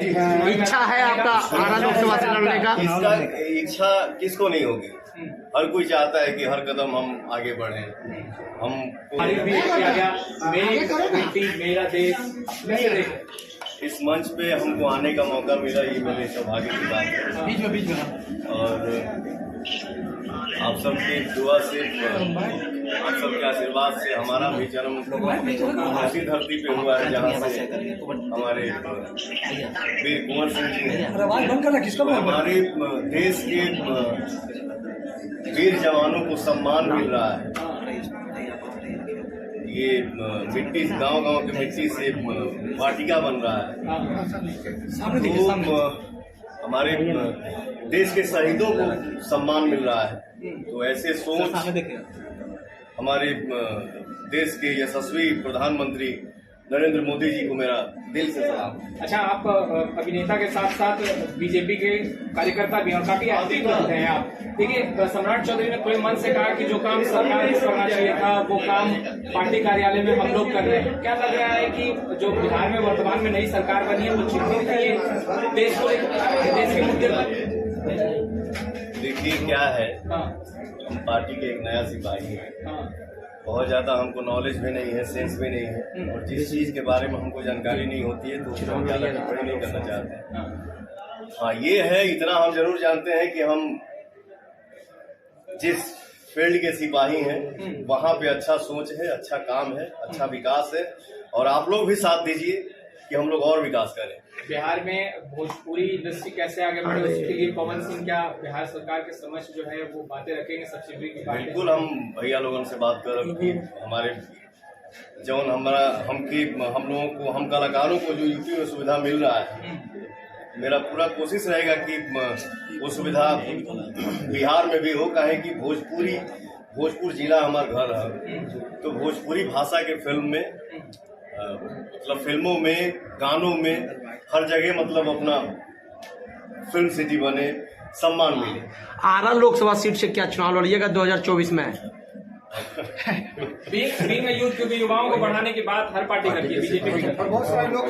इच्छा है आपका आरा लोकसभा से लड़ने का? इसका इच्छा किसको नहीं होगी। हर कोई चाहता है कि हर कदम हम आगे बढ़ें। हम मेरा देश इस मंच पे हमको आने का मौका मिला, ये मेरे सौभाग्य की बात है। और आप सबके दुआ से, आप सबके आशीर्वाद से हमारा भी जन्म ऐसी धरती पे हुआ है जहाँ से हमारे वीर कुंवर सिंह जी ने हमारे देश के वीर जवानों को सम्मान मिल रहा है। ये मिट्टी, गांव-गांव की मिट्टी से वाटिका बन रहा है। तो हमारे देश के शहीदों को सम्मान मिल रहा है। तो ऐसे सोच हमारे देश के यशस्वी प्रधानमंत्री नरेंद्र मोदी जी को मेरा दिल से सलाम। अच्छा, आप अभिनेता के साथ साथ बीजेपी के कार्यकर्ता भी और काफी एक्टिव रहते हैं आप। देखिए, सम्राट चौधरी ने खुले मन से कहा कि जो काम सरकार को करना चाहिए था वो काम पार्टी कार्यालय में हम लोग कर रहे हैं। क्या लग रहा है कि जो बिहार में वर्तमान में नई सरकार बनी है वो चिंतित है देश को, देश के मुद्दे पर? देखिए क्या है, हम पार्टी के एक नया सिपाही हैं। बहुत ज्यादा हमको नॉलेज भी नहीं है, सेंस भी नहीं है, और जिस चीज के बारे में हमको जानकारी नहीं होती है तो उसको हम ज्यादा टिप्पणी नहीं करना चाहते हैं। हाँ, ये है, इतना हम जरूर जानते हैं कि हम जिस फील्ड के सिपाही हैं वहाँ पे अच्छा सोच है, अच्छा काम है, अच्छा विकास है, और आप लोग भी साथ दीजिए कि हम लोग और विकास करें। बिहार में भोजपुरी इंडस्ट्री कैसे आगे बढ़े, उसके लिए पवन सिंह क्या बिहार सरकार के समक्ष जो है वो बातें रखेंगे सब्सिडी की बात? बिल्कुल, हम भैया लोगों से बात करब कि हमारे जौन हम लोगों को, हम कलाकारों को जो यूपी में सुविधा मिल रहा है, मेरा पूरा कोशिश रहेगा कि वो सुविधा बिहार में भी हो। काहे कि भोजपुर जिला हमारा घर है, तो भोजपुरी भाषा के फिल्म में, मतलब फिल्मों में, गानों में, हर जगह मतलब अपना फिल्म सिटी बने, सम्मान मिले। आरा लोकसभा सीट से क्या चुनाव लड़िएगा 2024 में? यूथ, क्योंकि युवाओं को बढ़ाने की बात हर पार्टी करती है, बीजेपी भी करती है। बहुत सारे लोग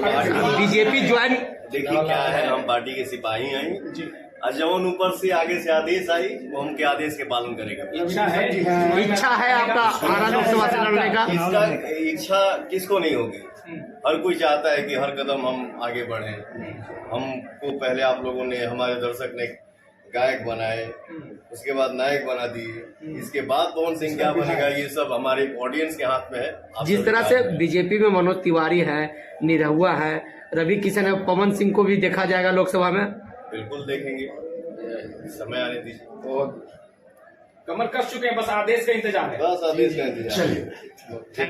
बीजेपी ज्वाइन, देखिए क्या है, हम पार्टी के सिपाही हैं, और जवन ऊपर से आगे से आदेश आई वो हमके आदेश के पालन करेगा। इच्छा है आपका आरा लोकसभा से लड़ने का? इसका इच्छा किसको नहीं होगी। हर कोई चाहता है कि हर कदम हम आगे बढ़ें। हमको पहले आप लोगों ने, हमारे दर्शक ने गायक बनाए, उसके बाद नायक बना दिए, इसके बाद पवन सिंह क्या बनेगा ये सब हमारे ऑडियंस के हाथ में है। जिस तरह से बीजेपी में मनोज तिवारी है, निरहुआ है, रवि किशन है, पवन सिंह को भी देखा जाएगा लोकसभा में? बिल्कुल देखेंगे, समय आने दीजिए। कमर कस चुके हैं, बस आदेश का इंतजार है। बस आदेश का इंतजार।